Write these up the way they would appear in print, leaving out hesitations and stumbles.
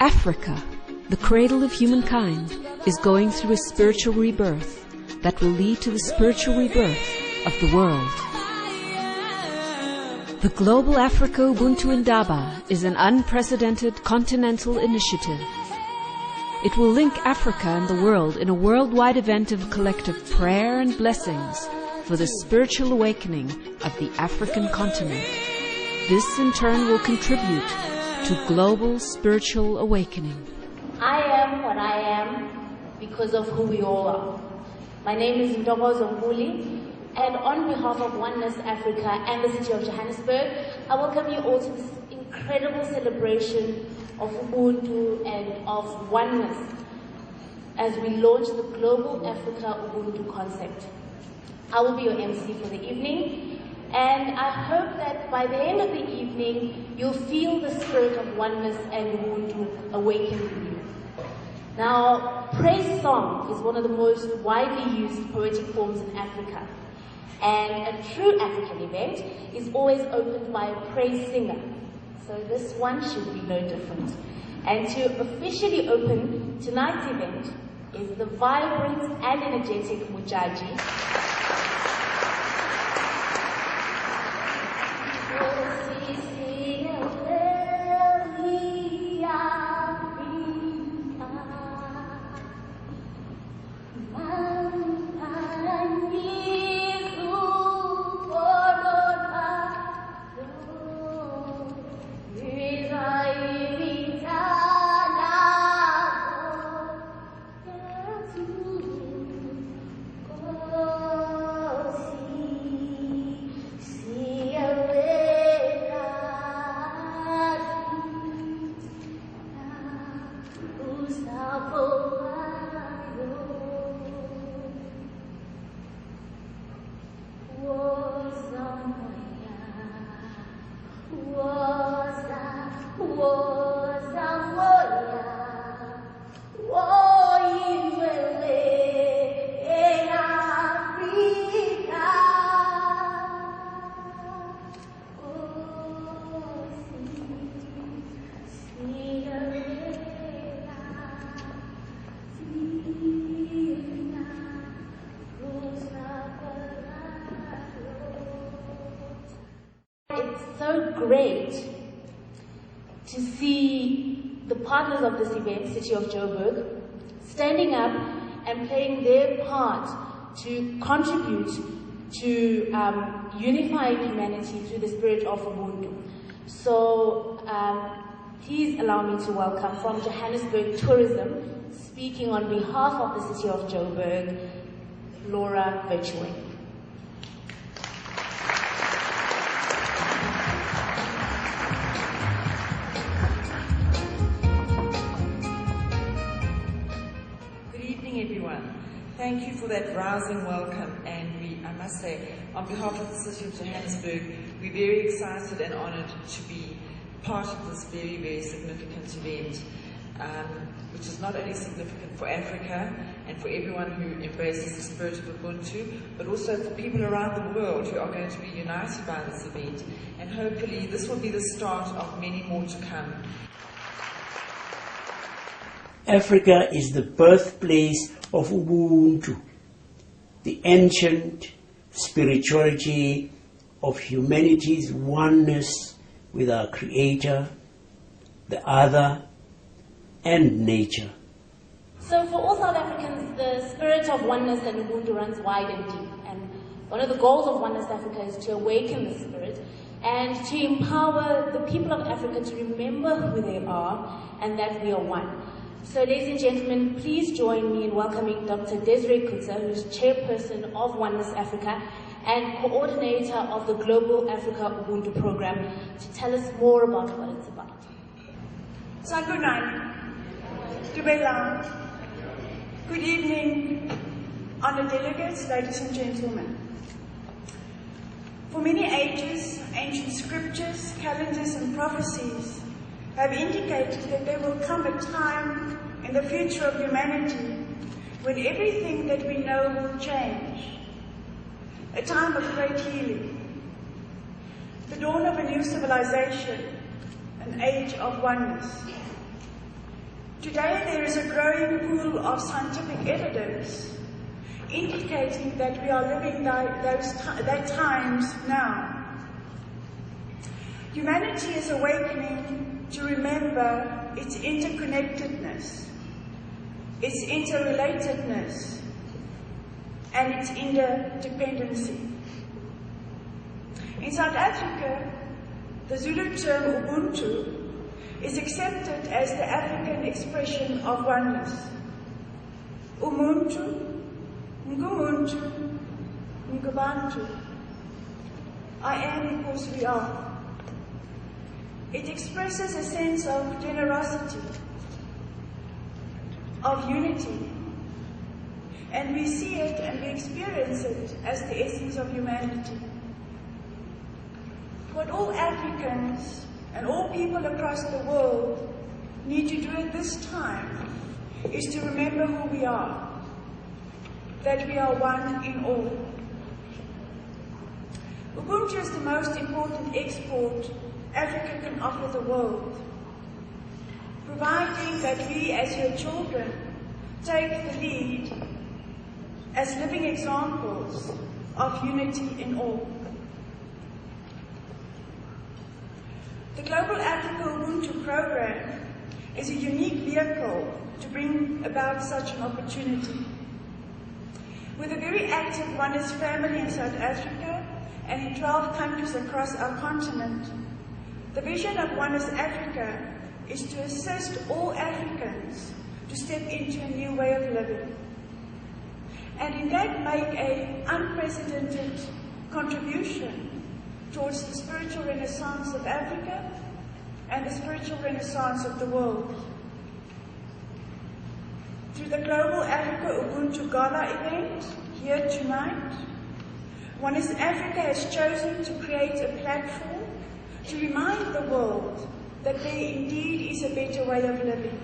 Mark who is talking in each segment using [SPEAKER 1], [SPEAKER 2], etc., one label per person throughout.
[SPEAKER 1] Africa, the cradle of humankind, is going through a spiritual rebirth that will lead to the spiritual rebirth of the world. The Global Africa Ubuntu Indaba is an unprecedented continental initiative. It will link Africa and the world in a worldwide event of collective prayer and blessings for the spiritual awakening of the African continent. This in turn will contribute to global spiritual awakening.
[SPEAKER 2] I am what I am because of who we all are. My name is Ntokozo Mbuli, and on behalf of Oneness Africa and the city of Johannesburg, I welcome you all to this incredible celebration of Ubuntu and of oneness as we launch the Global Africa Ubuntu concept. I will be your MC for the evening, and I hope that by the end of the evening, you'll feel the spirit of oneness and Ubuntu awaken in you. Now, praise song is one of the most widely used poetic forms in Africa. And a true African event is always opened by a praise singer. So this one should be no different. And to officially open tonight's event is the vibrant and energetic Mujaji. Great to see the partners of this event, City of Joburg, standing up and playing their part to contribute to unifying humanity through the spirit of Ubuntu. So please allow me to welcome from Johannesburg Tourism, speaking on behalf of the City of Joburg, Laura Virtuing.
[SPEAKER 3] Thank you for that rousing welcome, and I must say, on behalf of the City of Johannesburg, we're very excited and honoured to be part of this very, very significant event, which is not only significant for Africa and for everyone who embraces the spirit of Ubuntu, but also for people around the world who are going to be united by this event, and hopefully this will be the start of many more to come.
[SPEAKER 4] Africa is the birthplace of Ubuntu, the ancient spirituality of humanity's oneness with our Creator, the other, and nature.
[SPEAKER 2] So for all South Africans, the spirit of oneness and Ubuntu runs wide and deep. And one of the goals of Oneness Africa is to awaken the spirit and to empower the people of Africa to remember who they are and that we are one. So ladies and gentlemen, please join me in welcoming Dr. Desiree Kutza, who is chairperson of Oneness Africa and coordinator of the Global Africa Ubuntu program, to tell us more about what it's about.
[SPEAKER 5] Sanbonani, Dubelang, good evening, honored delegates, ladies and gentlemen. For many ages, ancient scriptures, calendars and prophecies have indicated that there will come a time in the future of humanity when everything that we know will change. A time of great healing. The dawn of a new civilization, an age of oneness. Today there is a growing pool of scientific evidence indicating that we are living that times now. Humanity is awakening to remember its interconnectedness, its interrelatedness, and its interdependency. In South Africa, the Zulu term Ubuntu is accepted as the African expression of oneness. Umuntu, Ngumuntu, Ngabantu. I am because we are. It expresses a sense of generosity, of unity, and we see it and we experience it as the essence of humanity. What all Africans and all people across the world need to do at this time is to remember who we are, that we are one in all. Ubuntu is the most important export Africa can offer the world, providing that we as your children take the lead as living examples of unity in all. The Global Africa Ubuntu program is a unique vehicle to bring about such an opportunity. With a very active Oneness family in South Africa and in 12 countries across our continent, the vision of Oneness Africa is to assist all Africans to step into a new way of living, and in that make an unprecedented contribution towards the spiritual renaissance of Africa and the spiritual renaissance of the world. Through the Global Africa Ubuntu Gala event here tonight, Oneness Africa has chosen to create a platform to remind the world that there indeed is a better way of living.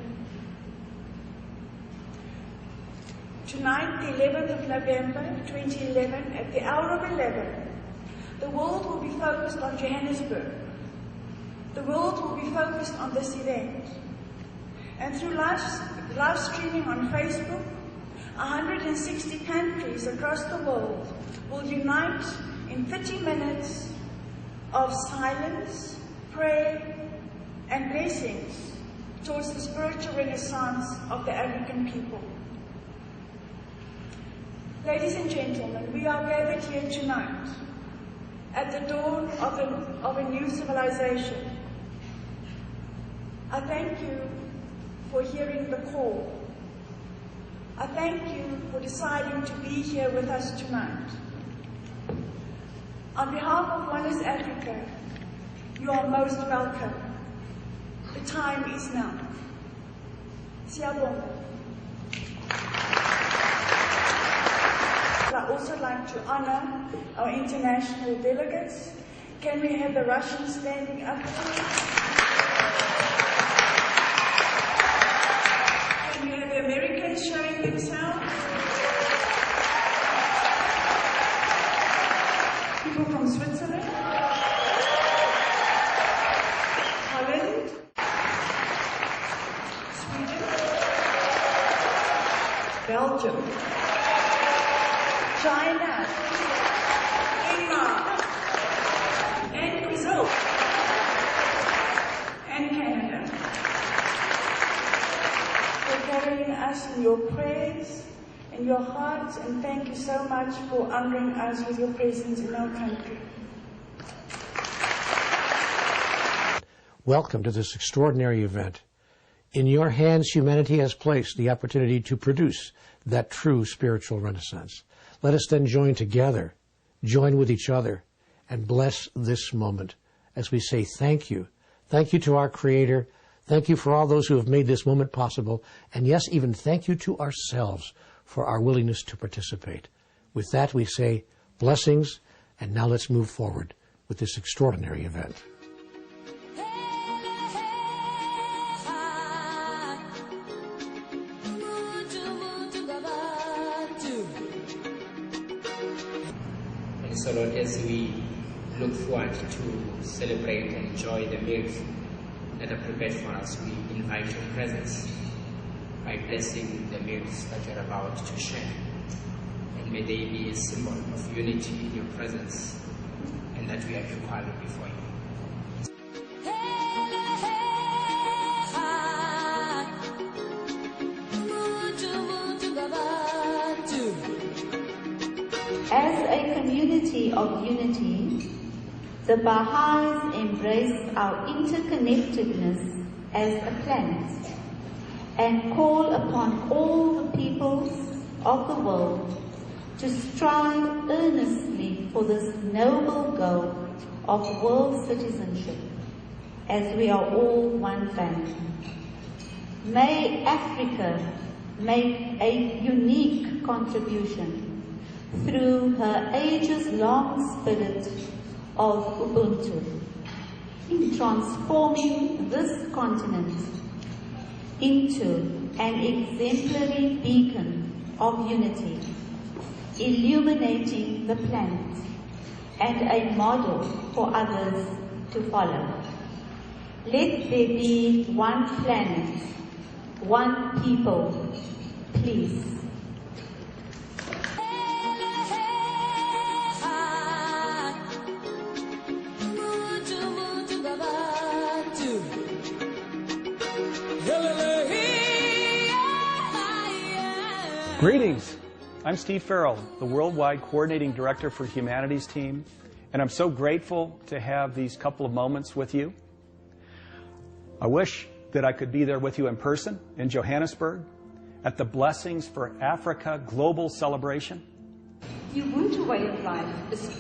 [SPEAKER 5] Tonight, the 11th of November 2011, at the hour of 11, the world will be focused on Johannesburg. The world will be focused on this event. And through live streaming on Facebook, 160 countries across the world will unite in 30 minutes of silence, prayer, and blessings towards the spiritual renaissance of the African people. Ladies and gentlemen, we are gathered here tonight at the dawn of a new civilization. I thank you for hearing the call. I thank you for deciding to be here with us tonight. On behalf of Oneness Africa, you are most welcome. The time is now. Siyabonga. I'd also like to honor our international delegates. Can we have the Russians standing up, please? Can we have the Americans showing themselves? People from Switzerland, Holland, Sweden, Belgium, China, Denmark, and Brazil, and Canada, for carrying us in your prayers, in your hearts, and thank you so much for honoring us with your presence in our country.
[SPEAKER 6] Welcome to this extraordinary event. In your hands, humanity has placed the opportunity to produce that true spiritual renaissance. Let us then join together, join with each other, and bless this moment as we say thank you. Thank you to our Creator. Thank you for all those who have made this moment possible. And yes, even thank you to ourselves for our willingness to participate. With that, we say blessings, and now let's move forward with this extraordinary event.
[SPEAKER 7] So Lord, as we look forward to celebrate and enjoy the meals that are prepared for us, we invite your presence by blessing the meals that you're about to share. And may they be a symbol of unity in your presence, and that we are equal before you.
[SPEAKER 2] As a community of unity, the Baha'is embrace our interconnectedness as a planet and call upon all the peoples of the world to strive earnestly for this noble goal of world citizenship, as we are all one family. May Africa make a unique contribution through her ages-long spirit of Ubuntu in transforming this continent into an exemplary beacon of unity, illuminating the planet and a model for others to follow. Let there be one planet, one people, please.
[SPEAKER 8] Greetings. I'm Steve Farrell, the Worldwide Coordinating Director for Humanities Team, and I'm so grateful to have these couple of moments with you. I wish that I could be there with you in person in Johannesburg at the Blessings for Africa Global Celebration.
[SPEAKER 9] The Ubuntu way of life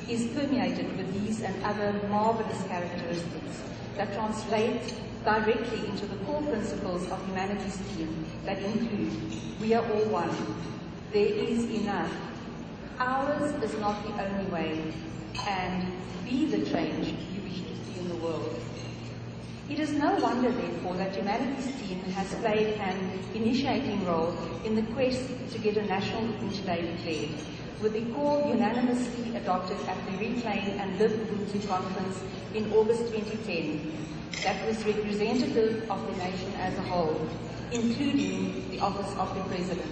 [SPEAKER 9] is permeated with these and other marvelous characteristics that translate directly into the core principles of Humanities Team that include, we are all one. There is enough. Ours is not the only way, and be the change you wish to see in the world. It is no wonder, therefore, that Humanities Team has played an initiating role in the quest to get a National Ubuntu Day declared, with the call unanimously adopted at the Reclaim and Live Ubuntu conference in August 2010 that was representative of the nation as a whole, including the Office of the President.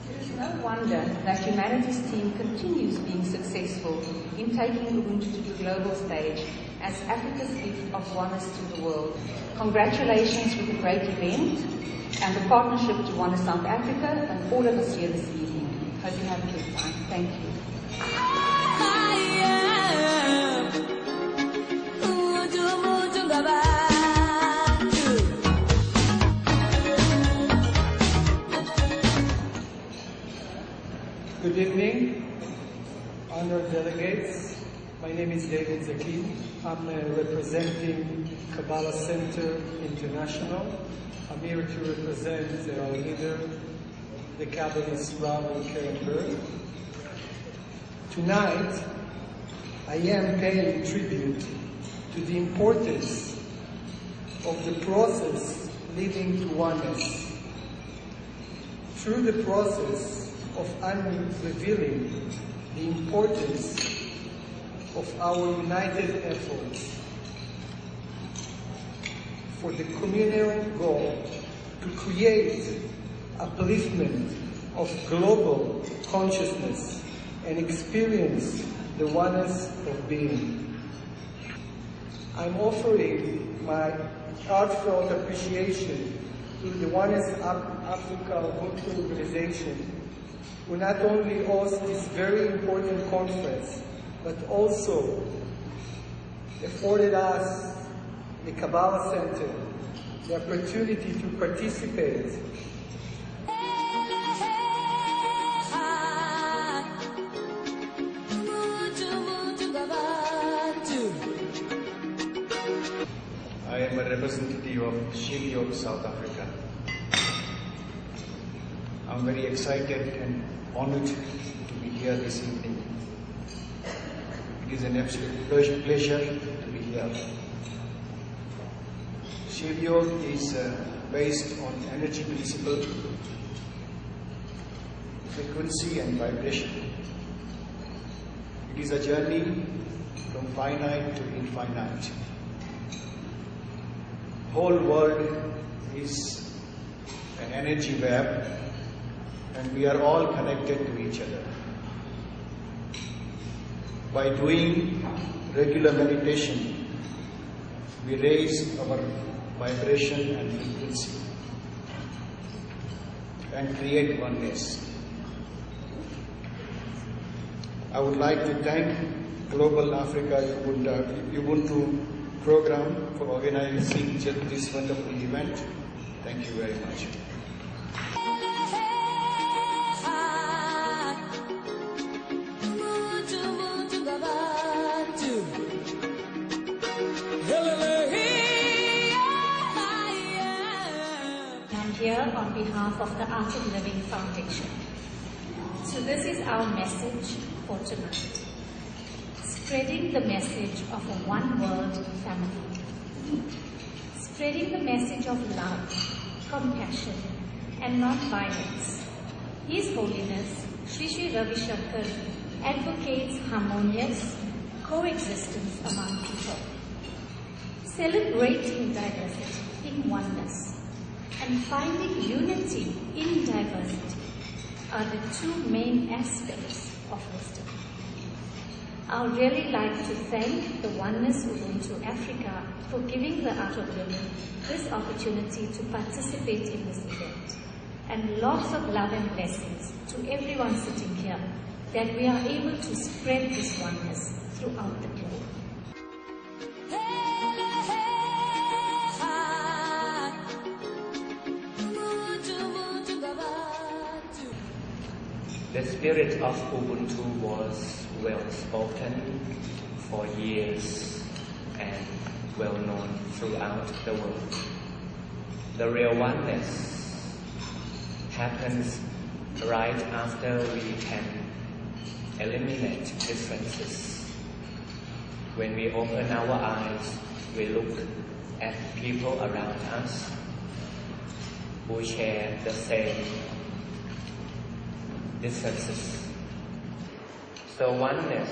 [SPEAKER 9] It is no wonder that Humanities Team continues being successful in taking Ubuntu to the global stage as Africa's gift of oneness to the world. Congratulations with a great event and the partnership to Oneness South Africa and all of us here this evening. Hope you have a good time. Thank you.
[SPEAKER 10] Good evening, honored delegates. My name is Devgn. I'm representing Kabbalah Center International. I'm here to represent our leader, the Kabbalist Rabbi. Tonight, I am paying tribute to the importance of the process leading to oneness. Through the process of unrevealing the importance of our united efforts for the communal goal to create upliftment of global consciousness and experience the oneness of being. I'm offering my heartfelt appreciation to the Oneness Africa Ubuntu organization, who not only host this very important conference, but also afforded us, the Kabbalah Center, the opportunity to participate
[SPEAKER 11] I am a representative of Shetty, South Africa. I'm very excited and honored to be here this evening. It is an absolute pleasure to be here. Shetty is based on energy principle, frequency and vibration. It is a journey from finite to infinite. Whole world is an energy web, and we are all connected to each other. By doing regular meditation, we raise our vibration and frequency and create oneness. I would like to thank Global Africa Ubuntu program for organizing this wonderful event. Thank you very much.
[SPEAKER 2] I'm here on behalf of the Art of Living Foundation. So this is our message for tonight. Spreading the message of a one world family. Spreading the message of love, compassion, and non-violence. His Holiness Sri Sri Ravi Shankar advocates harmonious coexistence among people. Celebrating diversity in oneness and finding unity in diversity are the two main aspects of wisdom. I would really like to thank the Oneness Ubuntu Africa for giving the Art of Living this opportunity to participate in this event. And lots of love and blessings to everyone sitting here, that we are able to spread this oneness throughout the globe.
[SPEAKER 12] The spirit of Ubuntu was well spoken for years and well known throughout the world. The real oneness happens right after we can eliminate differences. When we open our eyes, we look at people around us who share the same differences. So oneness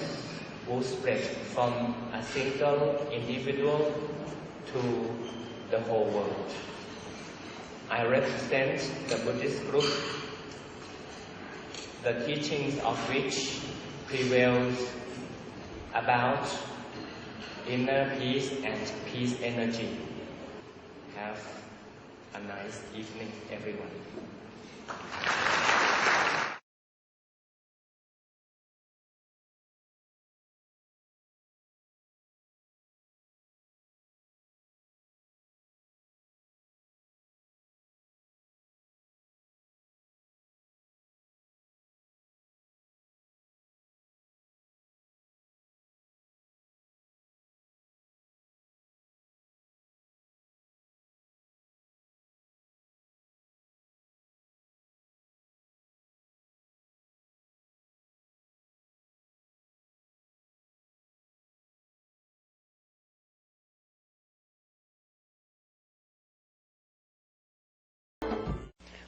[SPEAKER 12] will spread from a single individual to the whole world. I represent the Buddhist group, the teachings of which prevails about inner peace and peace energy. Have a nice evening, everyone.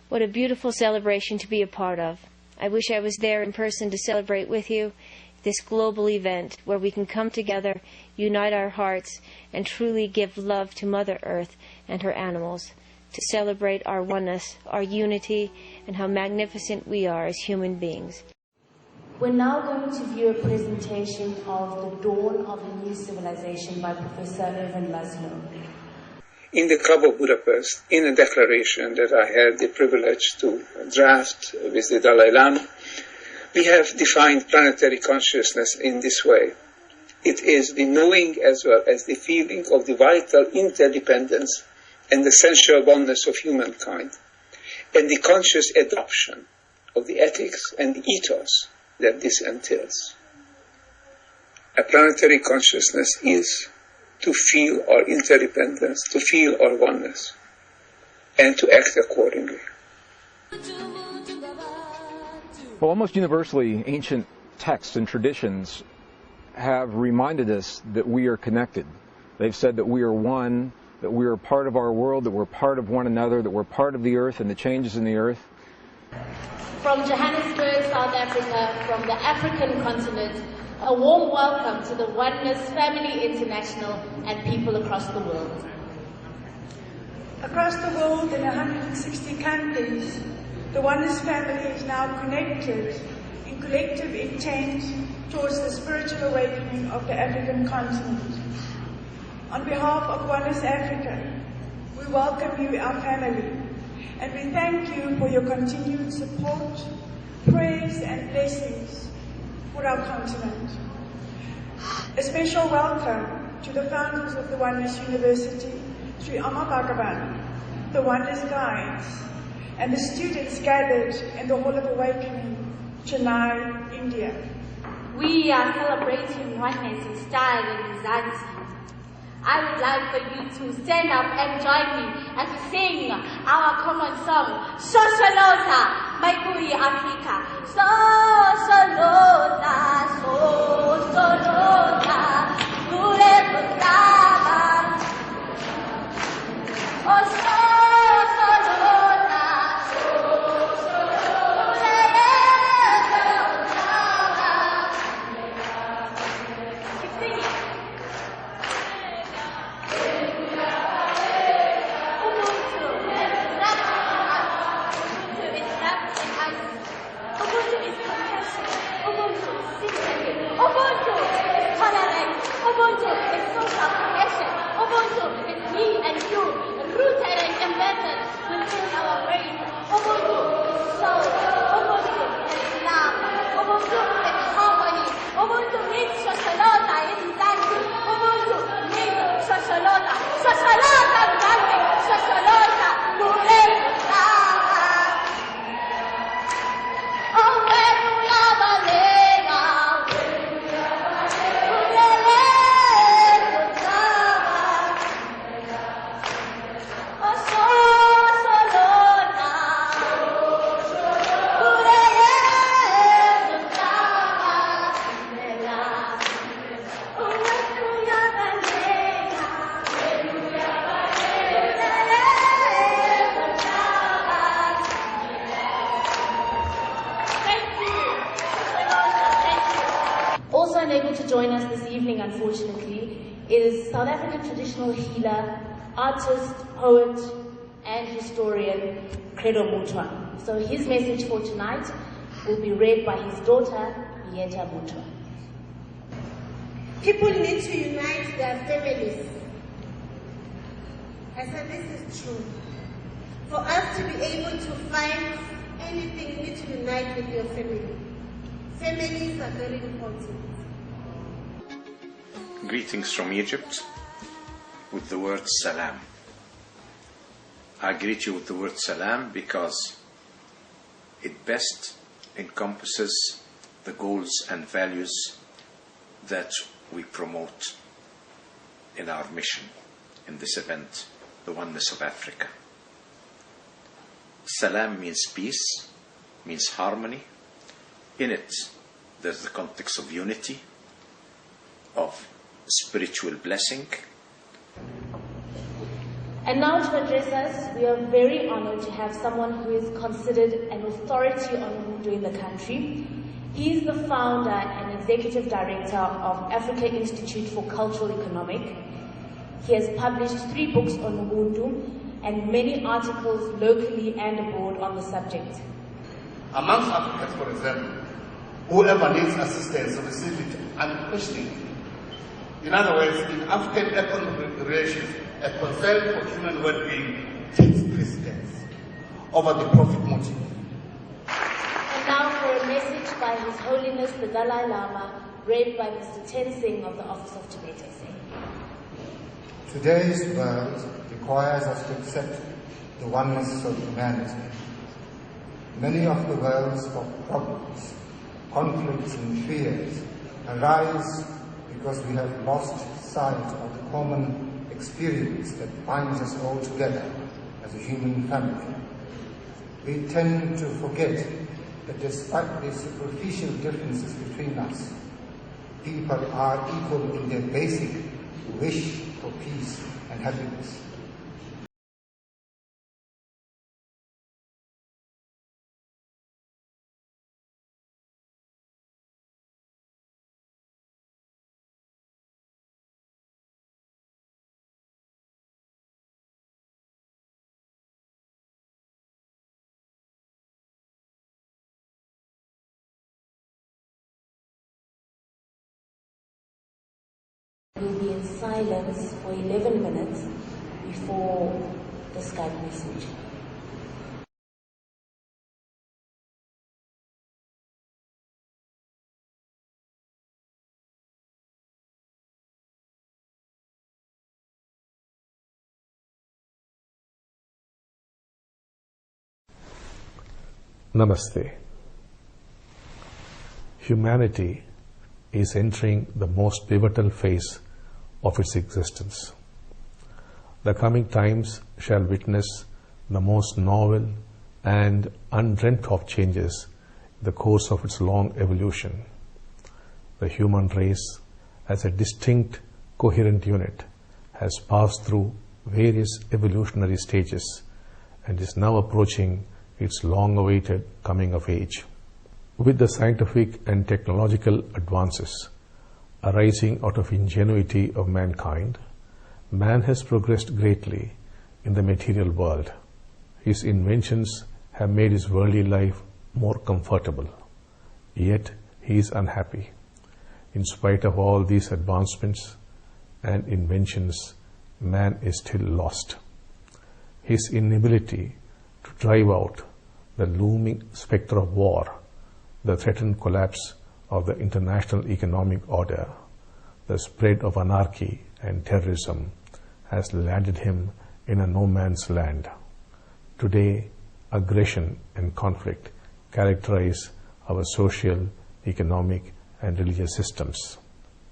[SPEAKER 13] What a beautiful celebration to be a part of. I wish I was there in person to celebrate with you this global event where we can come together, unite our hearts, and truly give love to Mother Earth and her animals, to celebrate our oneness, our unity, and how magnificent we are as human beings.
[SPEAKER 2] We're now going to view a presentation of The Dawn of a New Civilization by Professor Irvin Laszlo.
[SPEAKER 14] In the Club of Budapest, in a declaration that I had the privilege to draft with the Dalai Lama, we have defined planetary consciousness in this way. It is the knowing as well as the feeling of the vital interdependence and essential oneness of humankind, and the conscious adoption of the ethics and the ethos that this entails. A planetary consciousness is to feel our interdependence, to feel our oneness, and to act accordingly.
[SPEAKER 15] Well, almost universally, ancient texts and traditions have reminded us that we are connected. They've said that we are one, that we are part of our world, that we're part of one another, that we're part of the earth and the changes in the earth.
[SPEAKER 2] From Johannesburg, South Africa, from the African continent, a warm welcome to the Oneness Family International and people across the world.
[SPEAKER 5] Across the world in 160 countries, the Oneness family is now connected in collective intent towards the spiritual awakening of the African continent. On behalf of Oneness Africa, we welcome you, our family, and we thank you for your continued support, prayers and blessings for our continent. A special welcome to the founders of the Oneness University, Sri Amma Bhagavan, the Oneness Guides, and the students gathered in the Hall of Awakening, Chennai, India.
[SPEAKER 2] We are celebrating oneness in style and Mzansi. I would like for you to stand up and join me and to sing our common song, Shosholoza, Maikuri Africa. Shosholoza, Shosholoza, Gule Butaba. Oh, Shosholoza, keep singing. Ubuntu is compassion. Ubuntu is sympathy. Ubuntu is tolerance. Ubuntu is social cohesion. Ubuntu is me and you, rooted and embedded within our brain. Ubuntu is soul. Ubuntu is love. Ubuntu is harmony. Ubuntu means Shosholoza in Mzansi. Ubuntu means Shosholoza. Shosholoza Mzansi. Shosholoza Murelu. Also unable to join us this evening, unfortunately, is South African traditional healer, artist, poet, and historian, Credo Mutwa. So his message for tonight will be read by his daughter, Yeta Mutwa.
[SPEAKER 16] People need to unite their families. I said this is true. For us to be able to find anything, you need to unite with your family. Families are very important.
[SPEAKER 17] Greetings from Egypt with the word salam. I greet you with the word salam because it best encompasses the goals and values that we promote in our mission, in this event, the Oneness of Africa. Salam means peace, means harmony. In it, there's the context of unity, of spiritual blessing.
[SPEAKER 2] And now to address us, we are very honored to have someone who is considered an authority on Ubuntu in the country. He is the founder and executive director of Africa Institute for Cultural Economic. He has published 3 books on Ubuntu and many articles locally and abroad on the subject.
[SPEAKER 11] Amongst Africans, for example, whoever needs assistance receives it unquestioningly. In other words, in African economic relations, a concern for human well-being takes precedence over the profit motive.
[SPEAKER 2] And now for a message by His Holiness the Dalai Lama, read by Mr. Singh of the Office of Tibetan Singh.
[SPEAKER 18] Today's world requires us to accept the oneness of humanity. Many of the world's problems, conflicts and fears arise because we have lost sight of the common experience that binds us all together as a human family. We tend to forget that despite the superficial differences between us, people are equal in their basic wish for peace and happiness.
[SPEAKER 2] We'll be in silence for 11 minutes before the SKYPE message.
[SPEAKER 19] Namaste. Humanity is entering the most pivotal phase of its existence. The coming times shall witness the most novel and undreamt of changes in the course of its long evolution. The human race, as a distinct, coherent unit, has passed through various evolutionary stages and is now approaching its long-awaited coming of age. With the scientific and technological advances arising out of ingenuity of mankind, man has progressed greatly in the material world. His inventions have made his worldly life more comfortable, yet he is unhappy. In spite of all these advancements and inventions, man is still lost. His inability to drive out the looming spectre of war, the threatened collapse of the international economic order, the spread of anarchy and terrorism has landed him in a no man's land. Today, aggression and conflict characterize our social, economic, and religious systems.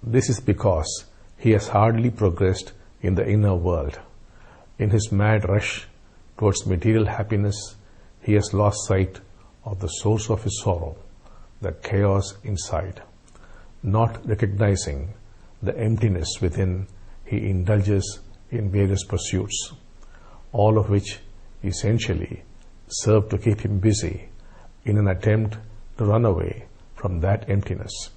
[SPEAKER 19] This is because he has hardly progressed in the inner world. In his mad rush towards material happiness, he has lost sight of the source of his sorrow, the chaos inside. Not recognizing the emptiness within, he indulges in various pursuits, all of which essentially serve to keep him busy in an attempt to run away from that emptiness.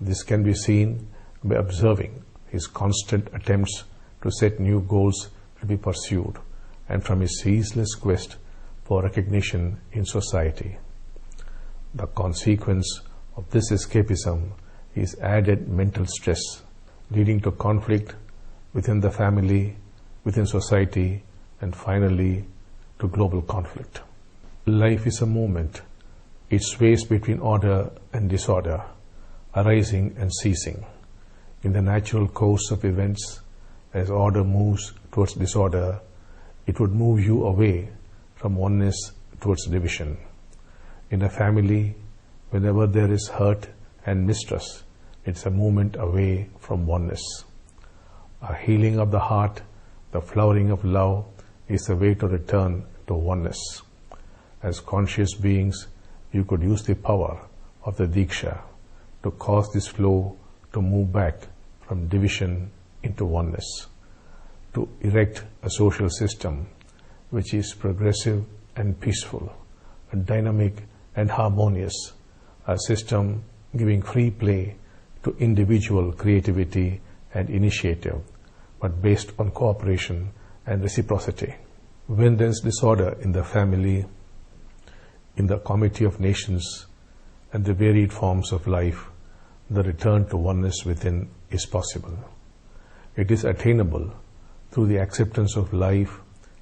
[SPEAKER 19] This can be seen by observing his constant attempts to set new goals to be pursued, and from his ceaseless quest for recognition in society. The consequence of this escapism is added mental stress, leading to conflict within the family, within society, and finally to global conflict. Life is a movement. It sways between order and disorder, arising and ceasing. In the natural course of events, as order moves towards disorder, it would move you away from oneness towards division. In a family, whenever there is hurt and mistrust, it's a movement away from oneness. A healing of the heart, the flowering of love, is the way to return to oneness. As conscious beings, you could use the power of the Diksha to cause this flow to move back from division into oneness, to erect a social system which is progressive and peaceful, dynamic and harmonious, a system giving free play to individual creativity and initiative, but based on cooperation and reciprocity. When there is disorder in the family, in the community of nations, and the varied forms of life, the return to oneness within is possible. It is attainable through the acceptance of life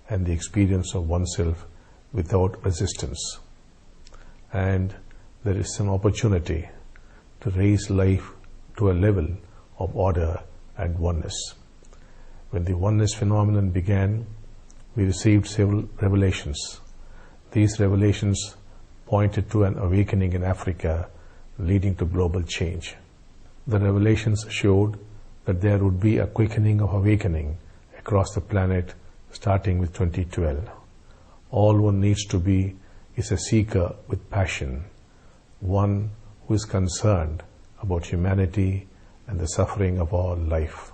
[SPEAKER 19] and the experience of oneself without resistance. And there is an opportunity to raise life to a level of order and oneness. When the oneness phenomenon began, we received several revelations. These revelations pointed to an awakening in Africa leading to global change. The revelations showed that there would be a quickening of awakening across the planet starting with 2012. All one needs to be is a seeker with passion, one who is concerned about humanity and the suffering of all life.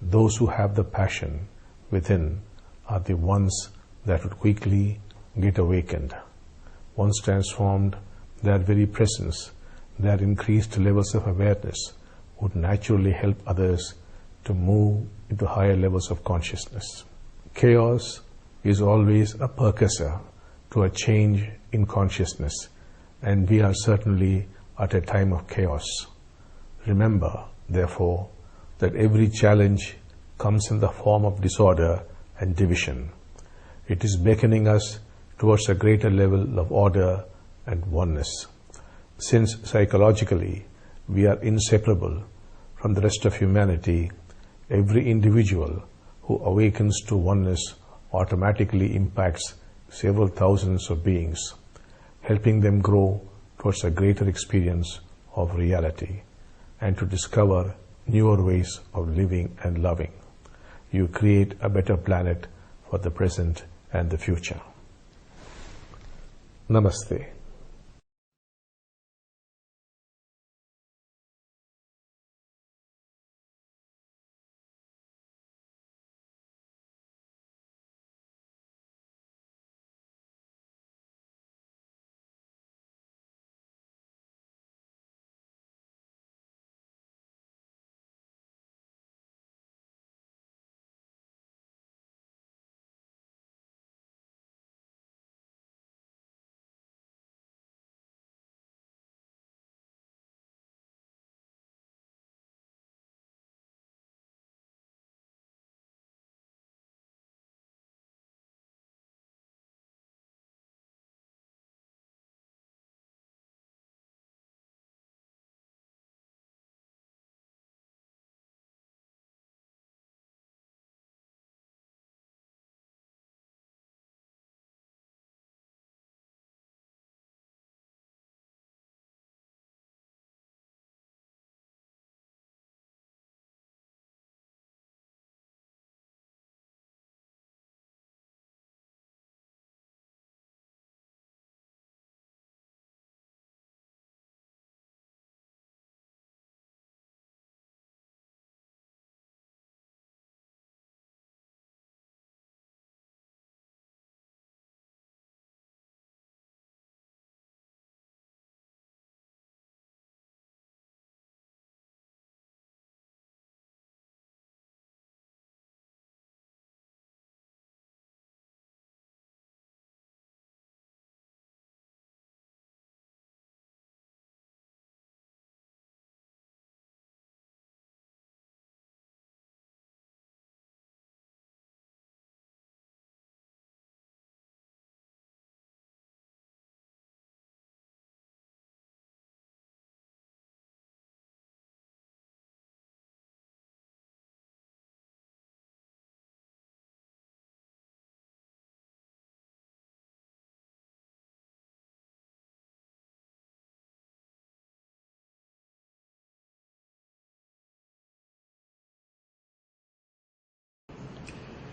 [SPEAKER 19] Those who have the passion within are the ones that would quickly get awakened. Once transformed, their very presence, their increased levels of awareness would naturally help others to move into higher levels of consciousness. Chaos is always a precursor to a change in consciousness, and we are certainly at a time of chaos. Remember, therefore, that every challenge comes in the form of disorder and division. It is beckoning us towards a greater level of order and oneness. Since psychologically we are inseparable from the rest of humanity, every individual who awakens to oneness automatically impacts several thousands of beings, helping them grow towards a greater experience of reality and to discover newer ways of living and loving. You create a better planet for the present and the future. Namaste.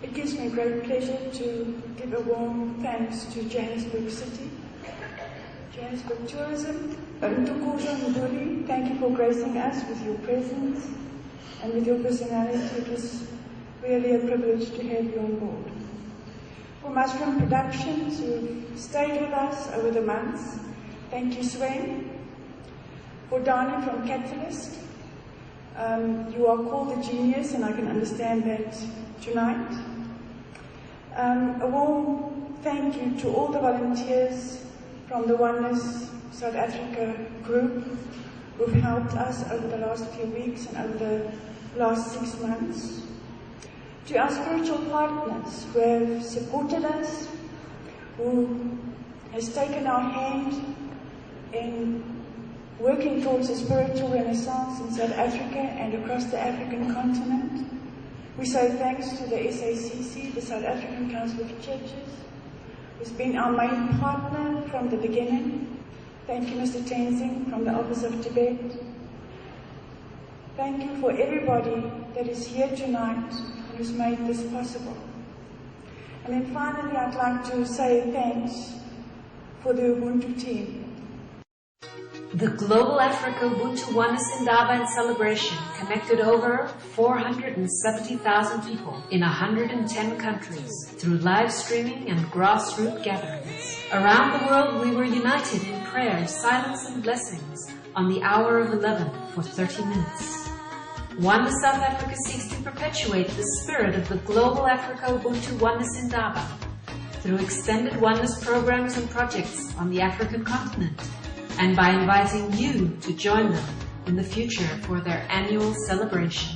[SPEAKER 5] It gives me great pleasure to give a warm thanks to Johannesburg City, Johannesburg Tourism, Ubuntu, thank you for gracing us with your presence and with your personality. It was really a privilege to have you on board. For Mushroom Productions, who've stayed with us over the months, thank you, Swain. For Dani from Catalyst, you are called the genius, and I can understand that tonight. A warm thank you to all the volunteers from the Oneness South Africa group who've helped us over the last few weeks and over the last 6 months. To our spiritual partners who have supported us, who has taken our hand in working towards a spiritual renaissance in South Africa and across the African continent. We say thanks to the SACC, the South African Council of Churches, who's been our main partner from the beginning. Thank you, Mr. Tenzing from the Office of Tibet. Thank you for everybody that is here tonight and who's made this possible. And then finally, I'd like to say thanks for the Ubuntu team.
[SPEAKER 1] The Global Africa Ubuntu Oneness Indaba and Celebration connected over 470,000 people in 110 countries through live streaming and grassroots gatherings. Around the world, we were united in prayer, silence, and blessings on the hour of 11 for 30 minutes. Oneness South Africa seeks to perpetuate the spirit of the Global Africa Ubuntu Oneness Indaba through extended oneness programs and projects on the African continent, and by inviting you to join them in the future for their annual celebration.